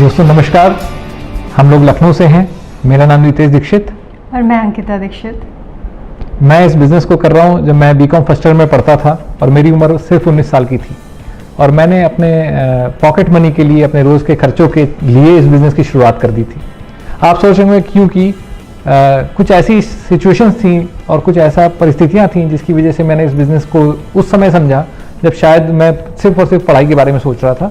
दोस्तों नमस्कार, हम लोग लखनऊ से हैं। मेरा नाम नितेश दीक्षित और मैं अंकिता दीक्षित। मैं इस बिज़नेस को कर रहा हूं जब मैं बीकॉम फर्स्ट ईयर में पढ़ता था और मेरी उम्र सिर्फ 19 साल की थी और मैंने अपने पॉकेट मनी के लिए, अपने रोज़ के खर्चों के लिए इस बिज़नेस की शुरुआत कर दी थी। आप सोचेंगे क्योंकि कुछ ऐसी सिचुएशंस थी और कुछ ऐसा परिस्थितियाँ थी जिसकी वजह से मैंने इस बिज़नेस को उस समय समझा जब शायद मैं सिर्फ और सिर्फ पढ़ाई के बारे में सोच रहा था।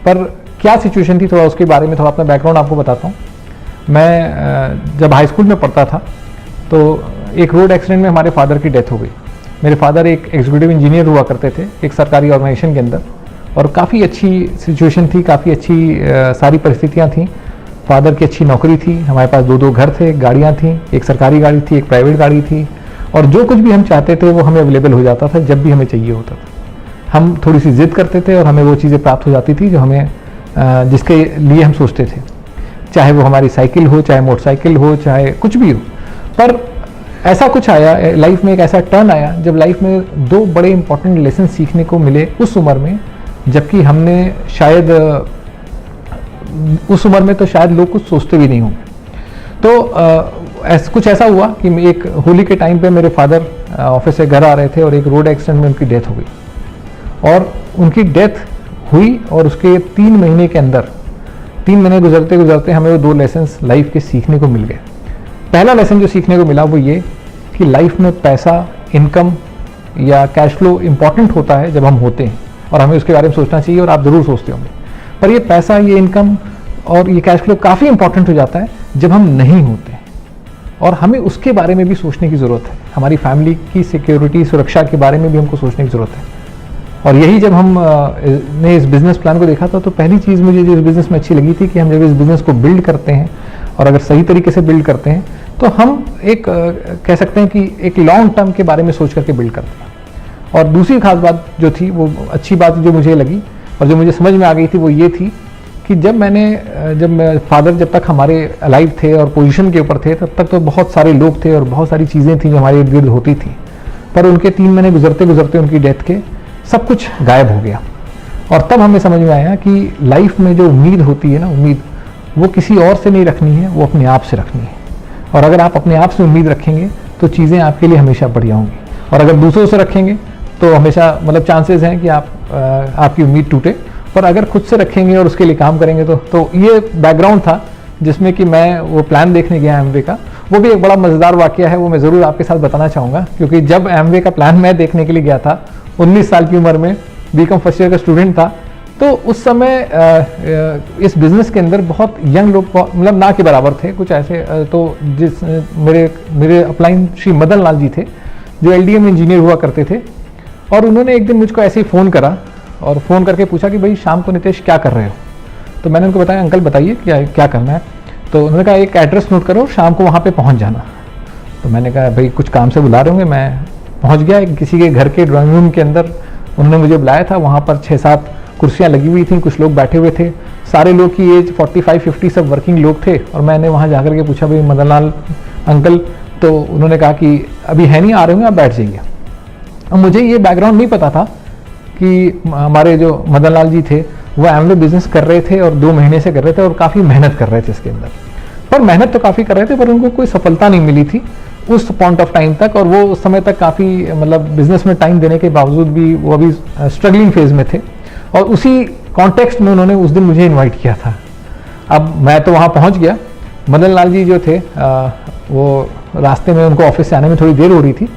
पर क्या सिचुएशन थी, थोड़ा उसके बारे में थोड़ा अपना बैकग्राउंड आपको बताता हूँ। मैं जब हाई स्कूल में पढ़ता था तो एक रोड एक्सीडेंट में हमारे फादर की डेथ हो गई। मेरे फादर एक एग्जीक्यूटिव इंजीनियर हुआ करते थे एक सरकारी ऑर्गेनाइजेशन के अंदर और काफ़ी अच्छी सिचुएशन थी, काफ़ी अच्छी सारी परिस्थितियाँ थी। फादर की अच्छी नौकरी थी, हमारे पास दो घर थे, गाड़ियाँ थीं, एक सरकारी गाड़ी थी, एक प्राइवेट गाड़ी थी और जो कुछ भी हम चाहते थे वो हमें अवेलेबल हो जाता था जब भी हमें चाहिए होता था। हम थोड़ी सी जिद करते थे और हमें वो चीज़ें प्राप्त हो जाती थी जो हमें जिसके लिए हम सोचते थे, चाहे वो हमारी साइकिल हो, चाहे मोटरसाइकिल हो, चाहे कुछ भी हो। पर ऐसा कुछ आया लाइफ में, एक ऐसा टर्न आया जब लाइफ में दो बड़े इंपॉर्टेंट लेसन सीखने को मिले उस उम्र में, जबकि हमने शायद उस उम्र में तो शायद लोग कुछ सोचते भी नहीं होंगे। तो कुछ ऐसा हुआ कि एक होली के टाइम पे मेरे फादर ऑफिस से घर आ रहे थे और एक रोड एक्सीडेंट में उनकी डेथ हो गई और उनकी डेथ हुई और उसके 3 महीने के अंदर, 3 महीने गुजरते गुजरते हमें वो 2 लेसन्स लाइफ के सीखने को मिल गए। पहला लेसन जो सीखने को मिला वो ये कि लाइफ में पैसा, इनकम या कैश फ्लो इम्पॉर्टेंट होता है जब हम होते हैं और हमें उसके बारे में सोचना चाहिए और आप ज़रूर सोचते होंगे। पर ये पैसा, ये इनकम और ये कैश फ्लो काफ़ी इंपॉर्टेंट हो जाता है जब हम नहीं होते और हमें उसके बारे में भी सोचने की ज़रूरत है। हमारी फैमिली की सिक्योरिटी, सुरक्षा के बारे में भी हमको सोचने की ज़रूरत है। और यही जब हम ने इस बिज़नेस प्लान को देखा था तो पहली चीज़ मुझे जो इस बिज़नेस में अच्छी लगी थी कि हम जब इस बिज़नेस को बिल्ड करते हैं और अगर सही तरीके से बिल्ड करते हैं तो हम एक कह सकते हैं कि एक लॉन्ग टर्म के बारे में सोच करके बिल्ड करते हैं। और दूसरी खास बात जो थी, वो अच्छी बात जो मुझे लगी और जो मुझे समझ में आ गई थी वो ये थी कि जब फादर जब तक हमारे अलाइव थे और पोजीशन के ऊपर थे तब तक तो बहुत सारे लोग थे और बहुत सारी चीज़ें थी जो हमारे इर्द गिर्द होती थी। पर उनके 3 महीने गुजरते गुजरते उनकी डेथ के सब कुछ गायब हो गया और तब हमें समझ में आया कि लाइफ में जो उम्मीद होती है ना, उम्मीद वो किसी और से नहीं रखनी है, वो अपने आप से रखनी है। और अगर आप अपने आप से उम्मीद रखेंगे तो चीज़ें आपके लिए हमेशा बढ़िया होंगी और अगर दूसरों से रखेंगे तो हमेशा चांसेस हैं कि आपकी उम्मीद टूटे। पर अगर खुद से रखेंगे और उसके लिए काम करेंगे तो ये बैकग्राउंड था जिसमें कि मैं वो प्लान देखने गया एमवे का। वो भी एक बड़ा मज़ेदार वाकया है, वो मैं ज़रूर आपके साथ बताना चाहूँगा क्योंकि जब एमवे का प्लान मैं देखने के लिए गया था 19 साल की उम्र में, बीकॉम फर्स्ट ईयर का स्टूडेंट था, तो उस समय इस बिज़नेस के अंदर बहुत यंग लोग, ना के बराबर थे कुछ ऐसे। तो जिस मेरे अपलाइन श्री मदन लाल जी थे जो LDM में इंजीनियर हुआ करते थे और उन्होंने एक दिन मुझको ऐसे ही फ़ोन करा और फ़ोन करके पूछा कि भाई शाम को नितेश क्या कर रहे हो। तो मैंने उनको बताया, अंकल बताइए क्या करना है। तो उन्होंने कहा एक एड्रेस नोट करो, शाम को वहाँ पे पहुँच जाना। तो मैंने कहा भाई कुछ काम से बुला रहे होंगे। मैं पहुँच गया किसी के घर के ड्राइंग रूम के अंदर, उन्होंने मुझे बुलाया था। वहाँ पर 6-7 कुर्सियाँ लगी हुई थी, कुछ लोग बैठे हुए थे, सारे लोग की एज 45-50 सब वर्किंग लोग थे। और मैंने वहाँ जाकर के पूछा भाई मदन लाल अंकल, तो उन्होंने कहा कि अभी है नहीं, आ रहे होंगे, आप बैठ जाइए। अब मुझे ये बैकग्राउंड नहीं पता था कि हमारे जो मदन लाल जी थे वो एमवे बिजनेस कर रहे थे और 2 महीने से कर रहे थे और काफ़ी मेहनत कर रहे थे इसके अंदर। पर मेहनत तो काफ़ी कर रहे थे पर उनको कोई सफलता नहीं मिली थी उस पॉइंट ऑफ टाइम तक। और वो उस समय तक काफ़ी बिजनेस में टाइम देने के बावजूद भी वो अभी स्ट्रगलिंग फेज में थे और उसी कॉन्टेक्स्ट में उन्होंने उस दिन मुझे इन्वाइट किया था। अब मैं तो वहाँ पहुँच गया। मदन लाल जी जो थे वो रास्ते में, उनको ऑफिस से आने में थोड़ी देर हो रही थी,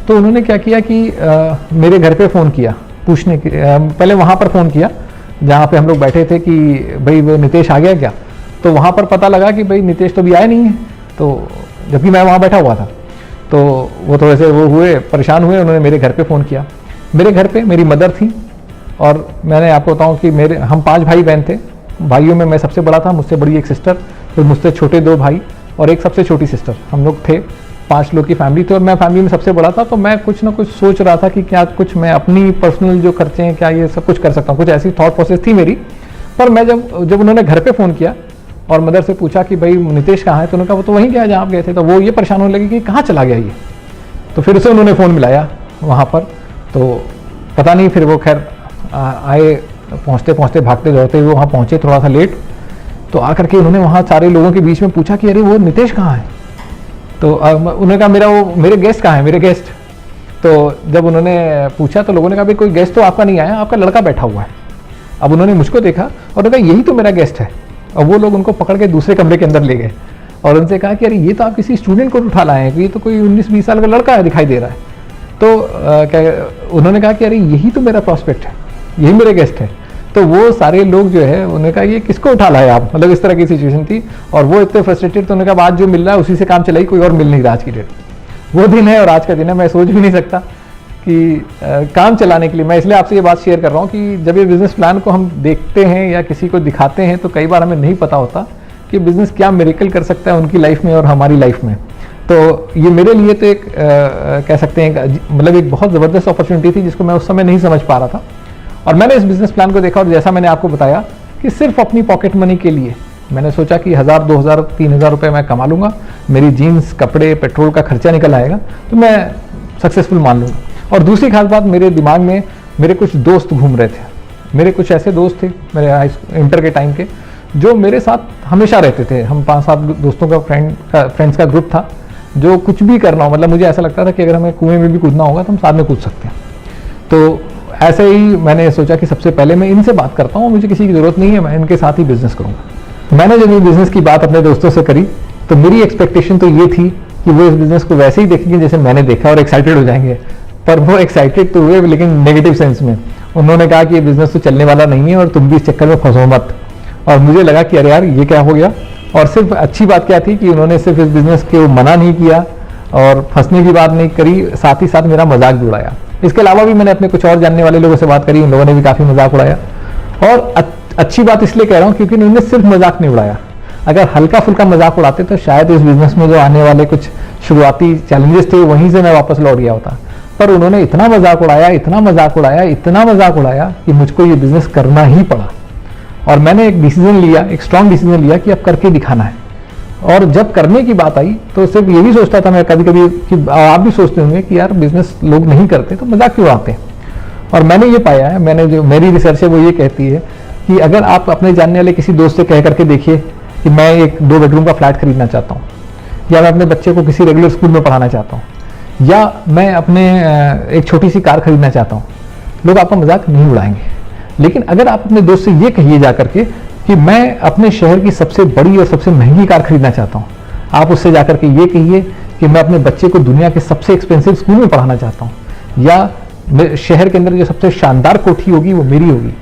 तो उन्होंने क्या किया कि मेरे घर पे फ़ोन किया पूछने के, पहले वहाँ पर फ़ोन किया जहाँ पे हम लोग बैठे थे कि भाई वो नितेश आ गया क्या। तो वहाँ पर पता लगा कि भाई नितेश तो अभी आया नहीं है, तो जबकि मैं वहाँ बैठा हुआ था। तो वो थोड़े से वो हुए, परेशान हुए, उन्होंने मेरे घर पे फ़ोन किया। मेरे घर पे मेरी मदर थी और मैंने आपको बताऊँ कि हम 5 भाई बहन थे। भाइयों में मैं सबसे बड़ा था, मुझसे बड़ी एक सिस्टर, फिर मुझसे छोटे 2 भाई और एक सबसे छोटी सिस्टर। हम लोग थे 5 लोग की फैमिली थी और मैं फैमिली में सबसे बड़ा था। तो मैं कुछ ना कुछ सोच रहा था कि क्या कुछ मैं अपनी पर्सनल जो खर्चे हैं क्या ये सब कुछ कर सकता हूँ, कुछ ऐसी थॉट प्रोसेस थी मेरी। पर मैं जब उन्होंने घर पे फ़ोन किया और मदर से पूछा कि भाई नितेश कहाँ है, तो उन्होंने कहा वो तो वहीं गया जहाँ आप गए थे। तो वो ये परेशान होने लगी कि कहाँ चला गया ये। तो फिर उसे उन्होंने फ़ोन मिलाया वहाँ पर, तो पता नहीं फिर वो खैर आए, पहुँचते पहुँचते भागते दौड़ते हुए वहाँ पहुँचे थोड़ा सा लेट। तो आकर के उन्होंने वहाँ सारे लोगों के बीच में पूछा कि अरे वो नितेश कहाँ है। तो उन्होंने कहा मेरे गेस्ट कहाँ है, मेरे गेस्ट। तो जब उन्होंने पूछा तो लोगों ने कहा भाई कोई गेस्ट तो आपका नहीं आया, आपका लड़का बैठा हुआ है। अब उन्होंने मुझको देखा और उन्होंने कहा यही तो मेरा गेस्ट है। और वो लोग उनको पकड़ के दूसरे कमरे के अंदर ले गए और उनसे कहा कि अरे ये तो आप किसी स्टूडेंट को उठा लाए हैं, ये तो कोई 19-20 साल का लड़का है दिखाई दे रहा है। तो उन्होंने कहा कि अरे यही तो मेरा प्रॉस्पेक्ट है, यही मेरे गेस्ट है। तो वो सारे लोग जो है उन्होंने कहा ये किसको उठा लाए आप, मतलब इस तरह की सिचुएशन थी। और वो इतने फ्रस्ट्रेटेड, तो उन्होंने कहा आज जो मिल रहा है उसी से काम चलाई, कोई और मिल नहीं रहा आज की डेट। वो दिन है और आज का दिन है, मैं सोच भी नहीं सकता कि काम चलाने के लिए। मैं इसलिए आपसे ये बात शेयर कर रहा हूँ कि जब ये बिजनेस प्लान को हम देखते हैं या किसी को दिखाते हैं तो कई बार हमें नहीं पता होता कि बिजनेस क्या मिरेकल कर सकता है उनकी लाइफ में और हमारी लाइफ में। तो ये मेरे लिए तो एक कह सकते हैं मतलब एक बहुत ज़बरदस्त अपॉर्चुनिटी थी जिसको मैं उस समय नहीं समझ पा रहा था। और मैंने इस बिजनेस प्लान को देखा और जैसा मैंने आपको बताया कि सिर्फ अपनी पॉकेट मनी के लिए मैंने सोचा कि 1000, 2000, 3000 रुपये मैं कमा लूँगा, मेरी जीन्स, कपड़े, पेट्रोल का खर्चा निकल आएगा तो मैं सक्सेसफुल मान लूँगा। और दूसरी खास बात, मेरे दिमाग में मेरे कुछ दोस्त घूम रहे थे। मेरे कुछ ऐसे दोस्त थे मेरे इंटर के टाइम के जो मेरे साथ हमेशा रहते थे। हम 5-7 दोस्तों का फ्रेंड्स का ग्रुप था जो कुछ भी करना हो, मतलब मुझे ऐसा लगता था कि अगर हमें कुएं में भी कूदना होगा तो हम साथ में कूद सकते हैं। तो ऐसे ही मैंने सोचा कि सबसे पहले मैं इनसे बात करता हूँ, मुझे किसी की ज़रूरत नहीं है, मैं इनके साथ ही बिज़नेस करूँगा। मैंने जब ये बिज़नेस की बात अपने दोस्तों से करी तो मेरी एक्सपेक्टेशन तो ये थी कि वो इस बिज़नेस को वैसे ही देखेंगे जैसे मैंने देखा और एक्साइटेड हो जाएंगे। पर वो एक्साइटेड तो हुए लेकिन नेगेटिव सेंस में। उन्होंने कहा कि ये बिज़नेस तो चलने वाला नहीं है और तुम भी इस चक्कर में फंसो मत। और मुझे लगा कि अरे यार ये क्या हो गया। और सिर्फ अच्छी बात क्या थी कि उन्होंने सिर्फ इस बिज़नेस को मना नहीं किया और फंसने की बात नहीं करी, साथ ही साथ मेरा मजाक भी उड़ाया। इसके अलावा भी मैंने अपने कुछ और जानने वाले लोगों से बात करी, उन लोगों ने भी काफ़ी मजाक उड़ाया। और अच्छी बात इसलिए कह रहा हूँ क्योंकि उन्होंने सिर्फ मजाक नहीं उड़ाया। अगर हल्का फुल्का मजाक उड़ाते तो शायद इस बिज़नेस में जो आने वाले कुछ शुरुआती चैलेंजेस थे वहीं से मैं वापस लौट गया होता। पर उन्होंने इतना मजाक उड़ाया, इतना मजाक उड़ाया, इतना मजाक उड़ाया कि मुझको ये बिज़नेस करना ही पड़ा। और मैंने एक डिसीजन लिया, एक स्ट्रॉन्ग डिसीजन लिया कि अब करके दिखाना है। और जब करने की बात आई तो सिर्फ ये भी सोचता था मैं कभी कभी कि आप भी सोचते होंगे कि यार बिजनेस लोग नहीं करते तो मजाक क्यों आते हैं। और मैंने ये पाया है, मैंने जो मेरी रिसर्च है वो ये कहती है कि अगर आप अपने जानने वाले किसी दोस्त से कह करके देखिए कि मैं एक 2 बेडरूम का फ्लैट खरीदना चाहता हूँ, या मैं अपने बच्चे को किसी रेगुलर स्कूल में पढ़ाना चाहता हूँ, या मैं अपने एक छोटी सी कार खरीदना चाहता हूँ, लोग आपका मजाक नहीं उड़ाएंगे। लेकिन अगर आप अपने दोस्त से ये कहिए जा करके कि मैं अपने शहर की सबसे बड़ी और सबसे महंगी कार खरीदना चाहता हूँ, आप उससे जाकर के ये कहिए कि मैं अपने बच्चे को दुनिया के सबसे एक्सपेंसिव स्कूल में पढ़ाना चाहता हूँ, या शहर के अंदर जो सबसे शानदार कोठी होगी वो मेरी होगी,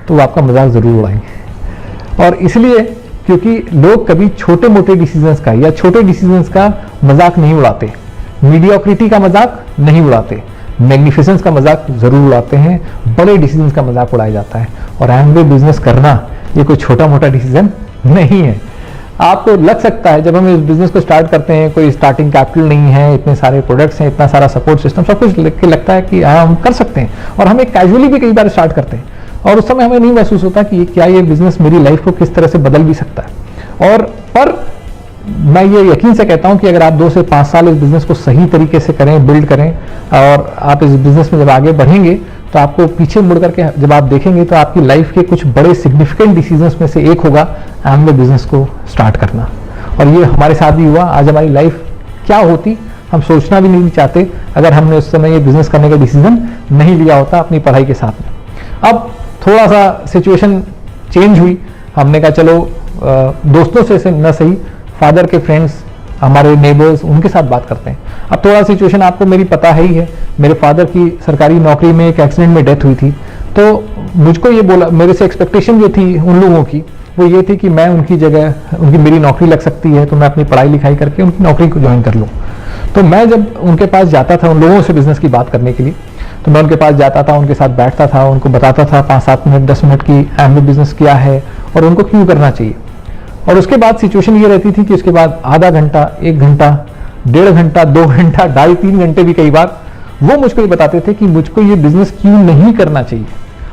तो वो आपका मजाक ज़रूर उड़ाएंगे। और इसलिए क्योंकि लोग कभी छोटे मोटे डिसीजंस का या छोटे डिसीजंस का मजाक नहीं उड़ाते, मीडियोक्रिटी का मजाक नहीं उड़ाते, मैग्निफिसेंस का मजाक जरूर उड़ाते हैं, बड़े डिसीजंस का मजाक उड़ाया जाता है। और एमवे बिजनेस करना ये कोई छोटा मोटा डिसीजन नहीं है। आपको लग सकता है जब हम इस बिजनेस को स्टार्ट करते हैं कोई स्टार्टिंग कैपिटल नहीं है, इतने सारे प्रोडक्ट्स हैं, इतना सारा सपोर्ट सिस्टम, सब कुछ लगता है कि हम कर सकते हैं। और हम एक कैजुअली भी कई बार स्टार्ट करते हैं और उस समय हमें नहीं महसूस होता कि क्या ये बिजनेस मेरी लाइफ को किस तरह से बदल भी सकता है। और पर मैं ये यकीन से कहता हूं कि अगर आप 2 से 5 साल इस बिजनेस को सही तरीके से करें, बिल्ड करें, और आप इस बिजनेस में जब आगे बढ़ेंगे तो आपको पीछे मुड़ करके जब आप देखेंगे तो आपकी लाइफ के कुछ बड़े सिग्निफिकेंट डिसीजंस में से एक होगा एमवे बिजनेस को स्टार्ट करना। और ये हमारे साथ भी हुआ। आज हमारी लाइफ क्या होती हम सोचना भी नहीं चाहते अगर हमने उस समय ये बिजनेस करने का डिसीजन नहीं लिया होता अपनी पढ़ाई के साथ में। अब थोड़ा सा सिचुएशन चेंज हुई, हमने कहा चलो दोस्तों से न सही फादर के फ्रेंड्स, हमारे नेबर्स, उनके साथ बात करते हैं। अब थोड़ा सिचुएशन आपको मेरी पता है ही है, मेरे फादर की सरकारी नौकरी में एक एक्सीडेंट में डेथ हुई थी। तो मुझको ये बोला, मेरे से एक्सपेक्टेशन जो थी उन लोगों की वो ये थी कि मैं उनकी जगह, उनकी मेरी नौकरी लग सकती है तो मैं अपनी पढ़ाई लिखाई करके उनकी नौकरी को ज्वाइन कर लूँ। तो मैं जब उनके पास जाता था उन लोगों से बिजनेस की बात करने के लिए, तो मैं उनके पास जाता था, उनके साथ बैठता था, उनको बताता था 5-7 मिनट 10 मिनट की एमवे बिजनेस क्या है और उनको क्यों करना चाहिए। और उसके बाद सिचुएशन ये रहती थी कि उसके बाद आधा घंटा, 1 घंटा, 1.5 घंटा, 2 घंटा, 2.5-3 घंटे भी कई बार वो मुझको ये बताते थे कि मुझको ये बिजनेस क्यों नहीं करना चाहिए।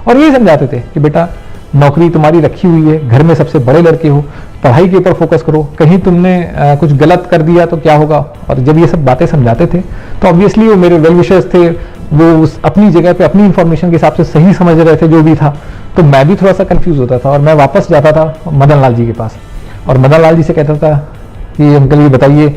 और ये समझाते थे कि बेटा नौकरी तुम्हारी रखी हुई है, घर में सबसे बड़े लड़के हो, पढ़ाई के ऊपर फोकस करो, कहीं तुमने कुछ गलत कर दिया तो क्या होगा। और जब ये सब बातें समझाते थे तो ऑब्वियसली वो मेरे वेल विशर्स थे, वो अपनी जगह पे अपनी इंफॉर्मेशन के हिसाब से सही समझ रहे थे जो भी था। तो मैं भी थोड़ा सा कंफ्यूज होता था और मैं वापस जाता था मदन लाल जी के पास। और मदन लाल जी से कहता था कि अंकल ये बताइए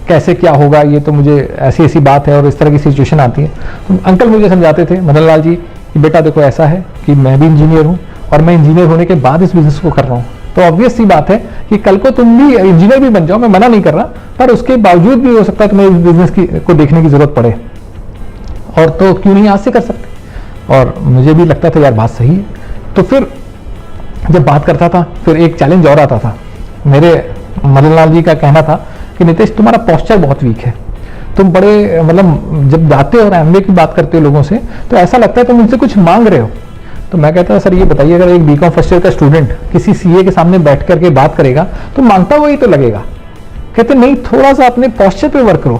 कैसे क्या होगा, ये तो मुझे ऐसी ऐसी बात है और इस तरह की सिचुएशन आती है। तो अंकल मुझे समझाते थे मदन लाल जी कि बेटा देखो ऐसा है कि मैं भी इंजीनियर हूँ और मैं इंजीनियर होने के बाद इस बिजनेस को कर रहा हूँ, तो ऑब्वियस सी बात है कि कल को तुम भी इंजीनियर भी बन जाओ, मैं मना नहीं कर रहा, पर उसके बावजूद भी हो सकता है तुम्हें इस बिजनेस को देखने की जरूरत पड़े, और तो क्यों नहीं आज से कर सकते। और मुझे भी लगता था यार बात सही है। तो फिर जब बात करता था फिर एक चैलेंज और आता था। मेरे मदन लाल जी का कहना था कि नितेश तुम्हारा पोस्चर बहुत वीक है, तुम बड़े मतलब जब जाते हो और एमबीए की बात करते हो लोगों से तो ऐसा लगता है तुम उनसे कुछ मांग रहे हो। तो मैं कहता सर ये बताइए अगर एक बीकॉम फर्स्ट ईयर का स्टूडेंट किसी सीए के सामने बैठ करके बात करेगा तो मांगता वही तो लगेगा। कहते नहीं थोड़ा सा अपने पोस्चर पे वर्क करो।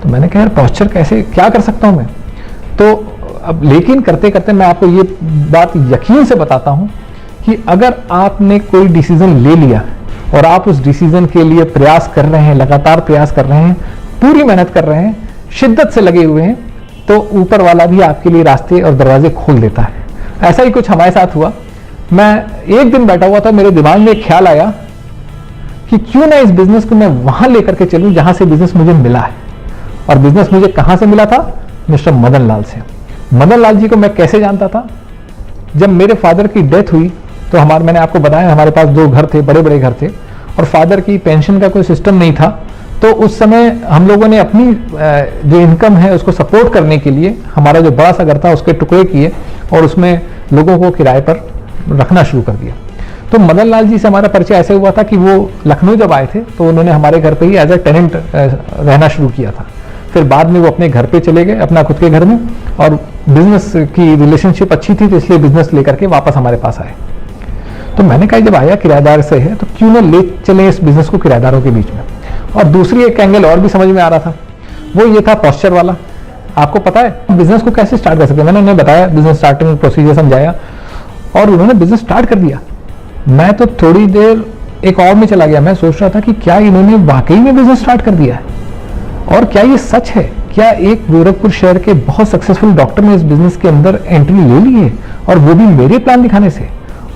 तो मैंने कहा यार पोस्चर कैसे क्या कर सकता हूं मैं। तो अब लेकिन करते करते मैं आपको ये बात यकीन से बताता हूं कि अगर आपने कोई डिसीजन ले लिया और आप उस डिसीजन के लिए प्रयास कर रहे हैं, लगातार प्रयास कर रहे हैं, पूरी मेहनत कर रहे हैं, शिद्दत से लगे हुए हैं, तो ऊपर वाला भी आपके लिए रास्ते और दरवाजे खोल देता है। ऐसा ही कुछ हमारे साथ हुआ। मैं एक दिन बैठा हुआ था, मेरे दिमाग में एक ख्याल आया कि क्यों ना इस बिजनेस को मैं वहां लेकर के चलूं जहां से बिजनेस मुझे मिला है। और बिजनेस मुझे कहां से मिला था? मिस्टर मदन लाल से। मदन लाल जी को मैं कैसे जानता था? जब मेरे फादर की डेथ हुई तो मैंने आपको बताया हमारे पास 2 घर थे, बड़े बड़े घर थे, और फादर की पेंशन का कोई सिस्टम नहीं था। तो उस समय हम लोगों ने अपनी जो इनकम है उसको सपोर्ट करने के लिए हमारा जो बड़ा सा घर था उसके टुकड़े किए और उसमें लोगों को किराए पर रखना शुरू कर दिया। तो मदन लाल जी से हमारा परिचय ऐसे हुआ था कि वो लखनऊ जब आए थे तो उन्होंने हमारे घर पे ही एज ए टेनेंट रहना शुरू किया था। फिर बाद में वो अपने घर पे चले गए, अपना खुद के घर में, और बिजनेस की रिलेशनशिप अच्छी थी तो इसलिए बिजनेस लेकर के वापस हमारे पास आए। तो मैंने कहा जब आया किराएदार से है तो क्यों ना ले चले इस बिजनेस को किराएदारों के बीच में। और दूसरी एक एंगल और भी समझ में आ रहा था, वो ये था पोस्चर वाला। आपको पता है बिजनेस को कैसे स्टार्ट कर सकते हैं, मैंने उन्हें बताया, बिजनेस स्टार्टिंग प्रोसीजर समझाया और उन्होंने बिजनेस स्टार्ट कर दिया। मैं तो थोड़ी देर एक और में चला गया, मैं सोच रहा था कि क्या इन्होंने वाकई में बिजनेस स्टार्ट कर दिया है और क्या ये सच है, क्या एक गोरखपुर शहर के बहुत सक्सेसफुल डॉक्टर ने इस बिजनेस के अंदर एंट्री ले ली है, और वो भी मेरे प्लान दिखाने से।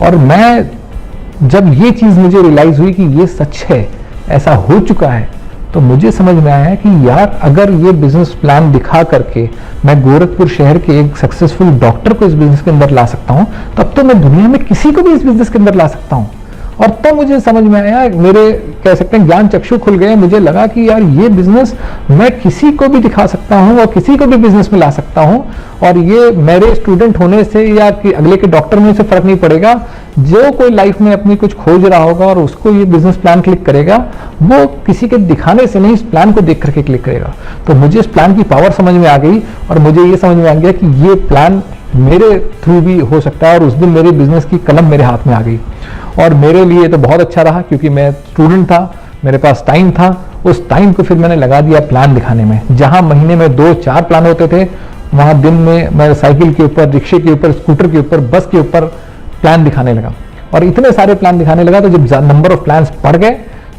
और मैं जब ये चीज मुझे रियलाइज हुई कि ये सच है, ऐसा हो चुका है, तो मुझे समझ में आया कि यार अगर ये बिजनेस प्लान दिखा करके मैं गोरखपुर शहर के एक सक्सेसफुल डॉक्टर को इस बिजनेस के अंदर ला सकता हूं, तब तो मैं दुनिया में किसी को भी इस बिजनेस के अंदर ला सकता हूं। और तब मुझे समझ में आया, मेरे कह सकते हैं ज्ञान चक्षु खुल गए, मुझे लगा कि यार ये बिजनेस मैं किसी को भी दिखा सकता हूं और किसी को भी बिजनेस में ला सकता हूं, और ये मेरे स्टूडेंट होने से या कि अगले के डॉक्टर होने से फर्क नहीं पड़ेगा। जो कोई लाइफ में अपनी कुछ खोज रहा होगा और उसको ये बिजनेस प्लान क्लिक करेगा, वो किसी के दिखाने से नहीं, इस प्लान को देख करके क्लिक करेगा। तो मुझे इस प्लान की पावर समझ में आ गई और मुझे ये समझ में आ गया कि ये प्लान मेरे थ्रू भी हो सकता है। और उस दिन मेरे बिजनेस की कलम मेरे हाथ में आ गई और मेरे लिए तो बहुत अच्छा रहा, क्योंकि मैं स्टूडेंट था, मेरे पास टाइम था। उस टाइम को फिर मैंने लगा दिया प्लान दिखाने में। जहां महीने में 2-4 प्लान होते थे, वहां दिन में मैं साइकिल के ऊपर, रिक्शे के ऊपर, स्कूटर के ऊपर, बस के ऊपर प्लान दिखाने लगा। और इतने सारे प्लान दिखाने लगा तो जब नंबर ऑफ प्लान्स बढ़ गए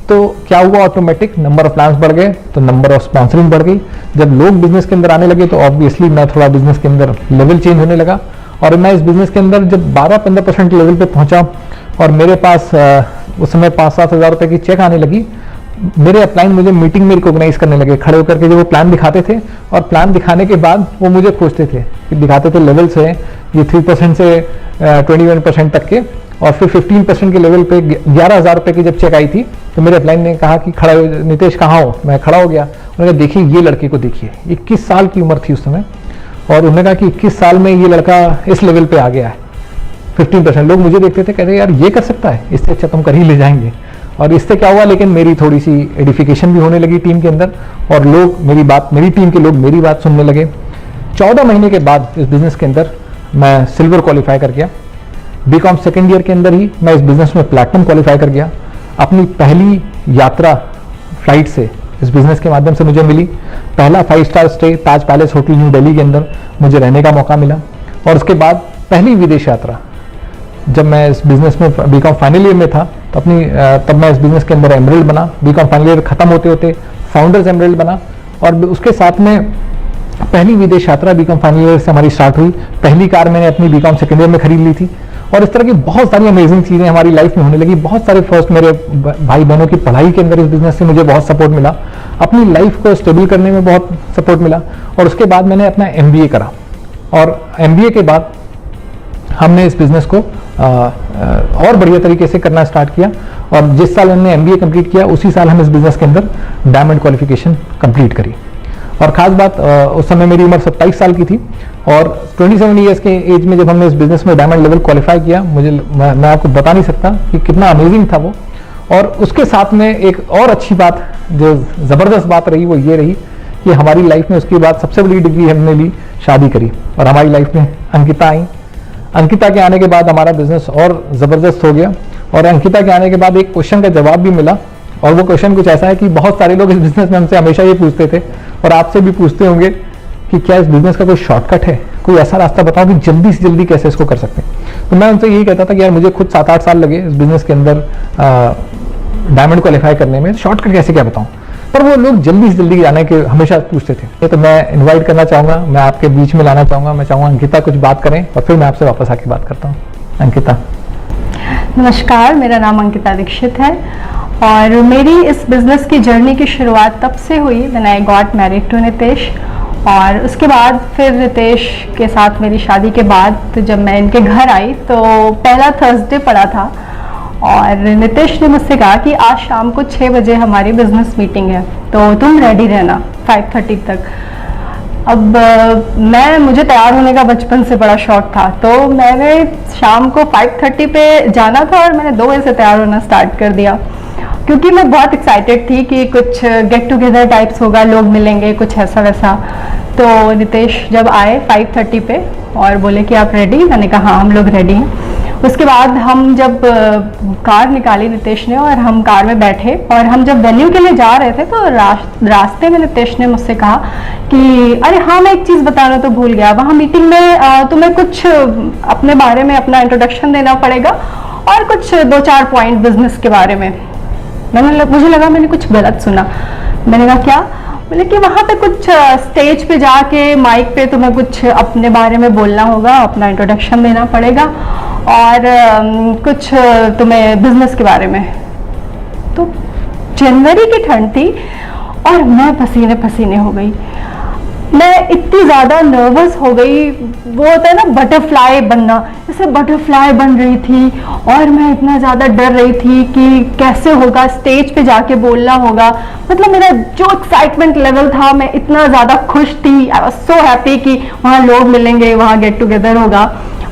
तो क्या हुआ, ऑटोमेटिक नंबर ऑफ प्लान्स बढ़ गए तो नंबर ऑफ स्पॉन्सरिंग बढ़ गई। जब लोग बिजनेस के अंदर आने लगे तो ऑब्वियसली मैं थोड़ा बिजनेस के अंदर लेवल चेंज होने लगा, और मैं इस बिजनेस के अंदर जब 12-15% लेवल पे पहुंचा और मेरे पास उस समय 5-7 हज़ार रुपए की चेक आने लगी, मेरे अपलाइन मुझे मीटिंग में रिकॉग्नाइज करने लगे खड़े होकर के। जो वो प्लान दिखाते थे और प्लान दिखाने के बाद वो मुझे खोजते थे, दिखाते थे लेवल से ये 3% से 21% तक के, और फिर 15% के लेवल पे 11,000 रुपए की जब चेक आई थी तो मेरे अपलाइन ने कहा कि खड़ा नितेश कहाँ हो। मैं खड़ा हो गया, उन्होंने कहा देखिए ये लड़के को देखिए, 21 साल की उम्र थी उस समय, और उन्होंने कहा कि 21 साल में ये लड़का इस लेवल पे आ गया है। 15% लोग मुझे देखते थे, कहते यार ये कर सकता है, इससे अच्छा तुम कर ही ले जाएंगे। और इससे क्या हुआ, लेकिन मेरी थोड़ी सी एडिफिकेशन भी होने लगी टीम के अंदर, और लोग मेरी टीम के लोग मेरी बात सुनने लगे। 14 महीने के बाद इस बिजनेस के अंदर मैं सिल्वर क्वालिफाई कर गया। बीकॉम सेकेंड ईयर के अंदर ही मैं इस बिजनेस में प्लैटिनम क्वालिफाई कर गया। अपनी पहली यात्रा फ्लाइट से इस बिजनेस के माध्यम से मुझे मिली। पहला 5 स्टार स्टे ताज पैलेस होटल न्यू दिल्ली के अंदर मुझे रहने का मौका मिला। और उसके बाद पहली विदेश यात्रा, जब मैं इस बिजनेस में बीकॉम फाइनल ईयर में था तो तब मैं इस बिजनेस के अंदर एमरल्ड बना। बीकॉम फाइनल ईयर खत्म होते होते फाउंडर्स एमरल्ड बना, और उसके साथ में पहली विदेश यात्रा बीकॉम फाइनल ईयर से हमारी स्टार्ट हुई। पहली कार मैंने अपनी बीकॉम सेकेंड ईयर में खरीद ली थी, और इस तरह की बहुत सारी अमेजिंग चीज़ें हमारी लाइफ में होने लगी। बहुत सारे फर्स्ट मेरे भाई बहनों की पढ़ाई के अंदर इस बिजनेस से मुझे बहुत सपोर्ट मिला, अपनी लाइफ को स्टेबल करने में बहुत सपोर्ट मिला। और उसके बाद मैंने अपना MBA करा और MBA के बाद हमने इस बिजनेस को और बढ़िया तरीके से करना स्टार्ट किया। और जिस साल हमने MBA कंप्लीट किया उसी साल हम इस बिजनेस के अंदर डायमंड क्वालिफिकेशन कंप्लीट करी। और खास बात उस समय मेरी उम्र 27 साल की थी और 27 ईयर्स के एज में जब हमने इस बिजनेस में डायमंड लेवल क्वालिफाई किया, मैं आपको बता नहीं सकता कि कितना अमेजिंग था वो। और उसके साथ में एक और अच्छी बात जो ज़बरदस्त बात रही वो ये रही कि हमारी लाइफ में उसके बाद सबसे बड़ी डिग्री हमने ली, शादी करी और हमारी लाइफ में अंकिता आई। अंकिता के आने के बाद हमारा बिजनेस और ज़बरदस्त हो गया। और अंकिता के आने के बाद एक क्वेश्चन का जवाब भी मिला और वो क्वेश्चन कुछ ऐसा है कि बहुत सारे लोग इस बिजनेस में हमसे हमेशा ये पूछते थे और आपसे भी पूछते होंगे कि क्या इस बिजनेस का कोई शॉर्टकट है, कोई ऐसा रास्ता बताओ कि जल्दी से जल्दी कैसे इसको कर सकते हैं। तो मैं उनसे यही कहता था कि यार मुझे खुद 7-8 साल लगे इस बिजनेस के अंदर डायमंड क्वालिफाई करने में, शॉर्टकट कैसे क्या बताऊं। पर वो लोग जल्दी से जल्दी जाने के हमेशा पूछते थे। तो मैं इन्वाइट करना चाहूंगा, मैं आपके बीच में लाना चाहूंगा, मैं चाहूंगा अंकिता कुछ बात करें और फिर मैं आपसे वापस आके बात करता हूँ। अंकिता। नमस्कार, मेरा नाम अंकिता दीक्षित है और मेरी इस बिज़नेस की जर्नी की शुरुआत तब से हुई when I got married to Nitesh. और उसके बाद फिर नितेश के साथ मेरी शादी के बाद तो जब मैं इनके घर आई तो पहला थर्सडे पड़ा था और नितेश ने मुझसे कहा कि आज शाम को 6 बजे हमारी बिजनेस मीटिंग है तो तुम रेडी रहना 5:30 तक। अब मुझे तैयार होने का बचपन से बड़ा शौक था तो मैंने शाम को 5:30 पे जाना था और मैंने 2 बजे से तैयार होना स्टार्ट कर दिया क्योंकि मैं बहुत एक्साइटेड थी कि कुछ गेट टुगेदर टाइप्स होगा, लोग मिलेंगे, कुछ ऐसा वैसा। तो नितेश जब आए 5:30 पे और बोले कि आप रेडी, मैंने कहा हाँ हम लोग रेडी हैं। उसके बाद हम जब कार निकाली नितेश ने और हम कार में बैठे और हम जब वेन्यू के लिए जा रहे थे तो रास्ते में नितेश ने मुझसे कहा कि अरे हाँ मैं एक चीज़ बताना तो भूल गया, वहाँ मीटिंग में तुम्हें कुछ अपने बारे में अपना इंट्रोडक्शन देना पड़ेगा और कुछ 2-4 पॉइंट बिजनेस के बारे में। मुझे लगा मैंने कुछ गलत सुना। मैंने कहा क्या? बोले कि वहाँ पे कुछ स्टेज पे जाके माइक पे तुम्हें कुछ अपने बारे में बोलना होगा, अपना इंट्रोडक्शन देना पड़ेगा और कुछ तुम्हें बिजनेस के बारे में। तो जनवरी की ठंड थी और मैं पसीने पसीने हो गई। मैं इतनी ज़्यादा नर्वस हो गई, वो होता है ना बटरफ्लाई बनना, जैसे बटरफ्लाई बन रही थी और मैं इतना ज़्यादा डर रही थी कि कैसे होगा, स्टेज पे जाके बोलना होगा। मतलब मेरा जो एक्साइटमेंट लेवल था, मैं इतना ज़्यादा खुश थी, आई वाज सो हैप्पी कि वहाँ लोग मिलेंगे, वहाँ गेट टुगेदर होगा।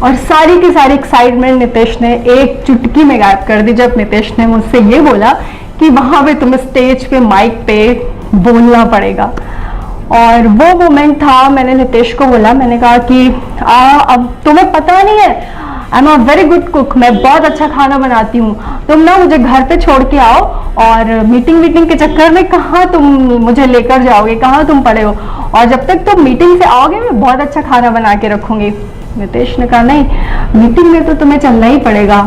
और सारी की सारी एक्साइटमेंट नितेश ने एक चुटकी में गायब कर दी जब नितेश ने मुझसे ये बोला कि वहाँ पे तुम्हें स्टेज पे माइक पे बोलना पड़ेगा। और वो मोमेंट था, मैंने नितेश को बोला, मैंने कहा कि अब तुम्हें पता नहीं है, I am a very good cook, मैं बहुत अच्छा खाना बनाती हूँ, तुम ना मुझे घर पे छोड़ के आओ और मीटिंग के चक्कर में कहाँ तुम मुझे लेकर जाओगे, कहाँ तुम पड़े हो, और जब तक तुम मीटिंग से आओगे मैं बहुत अच्छा खाना बना के रखूंगी। नितेश ने कहा नहीं, मीटिंग में तो तुम्हें चलना ही पड़ेगा।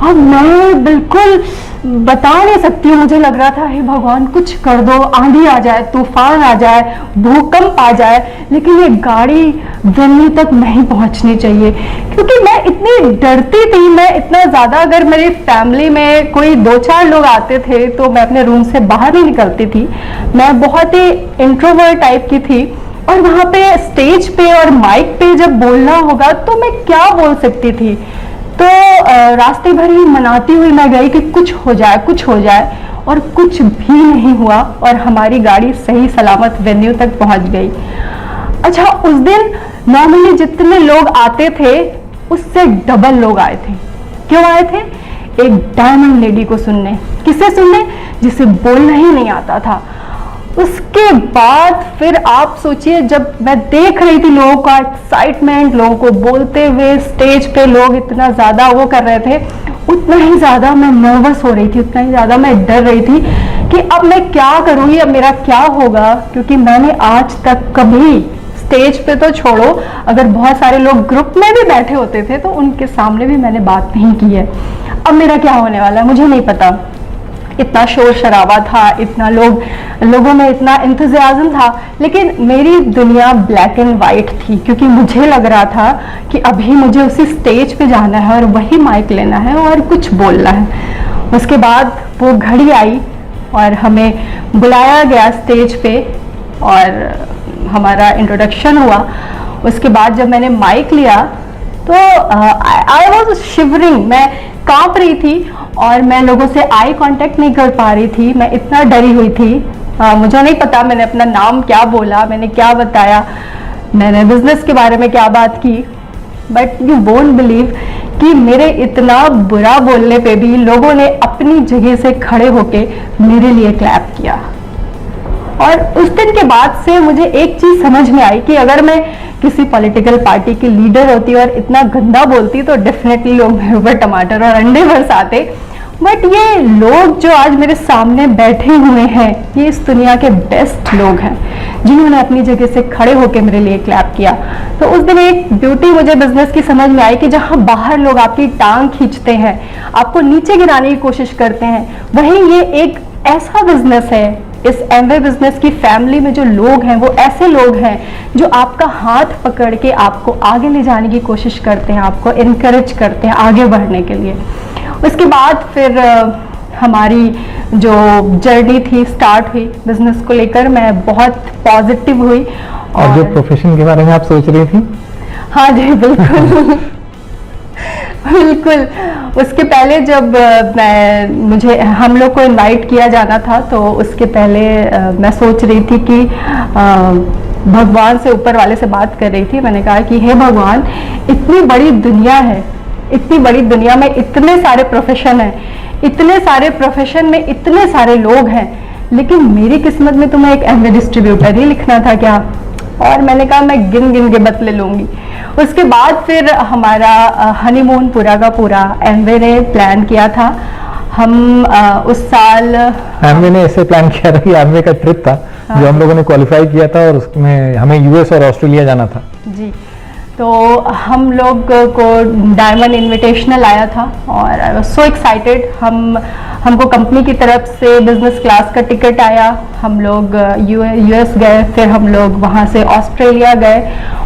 अब मैं बिल्कुल बता नहीं सकती हूँ, मुझे लग रहा था हे भगवान कुछ कर दो, आंधी आ जाए, तूफान आ जाए, भूकंप आ जाए, लेकिन ये गाड़ी वेन्यू तक नहीं पहुंचनी चाहिए। क्योंकि मैं इतनी डरती थी, मैं इतना ज़्यादा, अगर मेरी फैमिली में कोई 2-4 लोग आते थे तो मैं अपने रूम से बाहर नहीं निकलती थी। मैं बहुत ही इंट्रोवर्ट टाइप की थी और वहाँ पे स्टेज पे और माइक पे जब बोलना होगा तो मैं क्या बोल सकती थी। तो रास्ते भर ही मनाती हुई मैं गई कि कुछ हो जाए, कुछ हो जाए, और कुछ भी नहीं हुआ और हमारी गाड़ी सही सलामत वेन्यू तक पहुंच गई। अच्छा, उस दिन नॉर्मली जितने लोग आते थे उससे डबल लोग आए थे। क्यों आए थे? एक डायमंड लेडी को सुनने। किसे सुनने? जिसे बोलना ही नहीं आता था। उसके बाद फिर आप सोचिए, जब मैं देख रही थी लोगों का एक्साइटमेंट, लोगों को बोलते हुए स्टेज पे लोग इतना ज़्यादा वो कर रहे थे, उतना ही ज़्यादा मैं नर्वस हो रही थी, उतना ही ज़्यादा मैं डर रही थी कि अब मैं क्या करूँगी, अब मेरा क्या होगा। क्योंकि मैंने आज तक कभी स्टेज पे तो छोड़ो, अगर बहुत सारे लोग ग्रुप में भी बैठे होते थे तो उनके सामने भी मैंने बात नहीं की है। अब मेरा क्या होने वाला है मुझे नहीं पता। इतना शोर शराबा था, इतना लोगों में इतना इंतज़ाज़म था, लेकिन मेरी दुनिया ब्लैक एंड वाइट थी, क्योंकि मुझे लग रहा था कि अभी मुझे उसी स्टेज पे जाना है और वही माइक लेना है और कुछ बोलना है। उसके बाद वो घड़ी आई और हमें बुलाया गया स्टेज पे और हमारा इंट्रोडक्शन हुआ। उसके बाद जब मैंने माइक लिया तो आई वॉज शिवरिंग, मैं कांप रही थी और मैं लोगों से आई कांटेक्ट नहीं कर पा रही थी, मैं इतना डरी हुई थी। मुझे नहीं पता मैंने अपना नाम क्या बोला, मैंने क्या बताया, मैंने बिजनेस के बारे में क्या बात की, बट यू वोंट बिलीव कि मेरे इतना बुरा बोलने पे भी लोगों ने अपनी जगह से खड़े होके मेरे लिए क्लैप किया। और उस दिन के बाद से मुझे एक चीज समझ में आई कि अगर मैं किसी पॉलिटिकल पार्टी की लीडर होती और इतना गंदा बोलती तो डेफिनेटली लोग मेरे ऊपर टमाटर और अंडे बरसाते, बट ये लोग जो आज मेरे सामने बैठे हुए हैं, ये इस दुनिया के बेस्ट लोग हैं जिन्होंने अपनी जगह से खड़े होकर मेरे लिए क्लैप किया। तो उस दिन एक ब्यूटी मुझे बिजनेस की समझ में आई कि जहां बाहर लोग आपकी टांग खींचते हैं, आपको नीचे गिराने की कोशिश करते हैं, वहीं ये एक ऐसा बिजनेस है, इस एमवे बिजनेस की फैमिली में जो लोग हैं वो ऐसे लोग हैं जो आपका हाथ पकड़ के आपको आगे ले जाने की कोशिश करते हैं, आपको इनकरेज करते हैं आगे बढ़ने के लिए। उसके बाद फिर हमारी जो जर्नी थी स्टार्ट हुई बिजनेस को लेकर, मैं बहुत पॉजिटिव हुई। और जो प्रोफेशन के बारे में आप सोच रही थी? हाँ जी बिल्कुल बिल्कुल। उसके पहले जब मुझे हम लोग को इनवाइट किया जाना था तो उसके पहले मैं सोच रही थी कि भगवान से, ऊपर वाले से बात कर रही थी। मैंने कहा कि हे भगवान, इतनी बड़ी दुनिया है, इतनी बड़ी दुनिया में इतने सारे प्रोफेशन हैं, इतने सारे प्रोफेशन में इतने सारे लोग हैं, लेकिन मेरी किस्मत में तुम्हें एक एमवे डिस्ट्रीब्यूटर ही लिखना था क्या? और मैंने कहा मैं गिन गिन के बदले लूंगी। उसके बाद फिर हमारा हनीमून पूरा का पूरा एमवे ने प्लान किया था। हम उस साल एमवे ने ऐसे प्लान किया था कि एमवे का ट्रिप था जो हम लोगों ने क्वालिफाई किया था और उसमें हमें यूएस और ऑस्ट्रेलिया जाना था जी। तो हम लोग को डायमंड इनविटेशनल आया था और आई वाज सो एक्साइटेड। हमको कंपनी की तरफ से बिजनेस क्लास का टिकट आया, हम लोग यूएस गए, फिर हम लोग वहाँ से ऑस्ट्रेलिया गए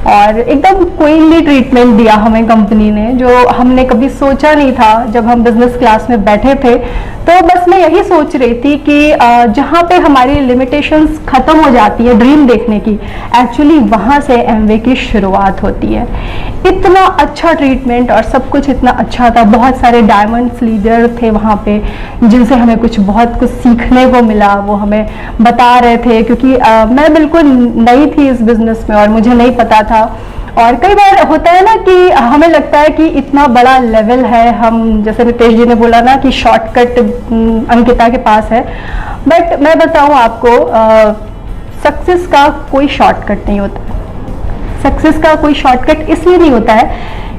और एकदम क्वीनली ट्रीटमेंट दिया हमें कंपनी ने, जो हमने कभी सोचा नहीं था। जब हम बिजनेस क्लास में बैठे थे तो बस मैं यही सोच रही थी कि जहाँ पे हमारी लिमिटेशंस खत्म हो जाती है ड्रीम देखने की, एक्चुअली वहाँ से एमवे की शुरुआत होती है। इतना अच्छा ट्रीटमेंट और सब कुछ इतना अच्छा था, बहुत सारे डायमंड्स लीडर थे वहाँ पे जिनसे हमें बहुत कुछ सीखने को मिला। वो हमें बता रहे थे, क्योंकि मैं बिल्कुल नई थी इस बिजनेस में और मुझे नहीं पता था। और कई बार होता है ना कि हमें लगता है कि इतना बड़ा लेवल है, हम जैसे नितेश जी ने बोला ना कि शॉर्टकट अंकिता के पास है, बट मैं बताऊं आपको, सक्सेस का कोई शॉर्टकट नहीं होता। सक्सेस का कोई शॉर्टकट इसलिए नहीं होता है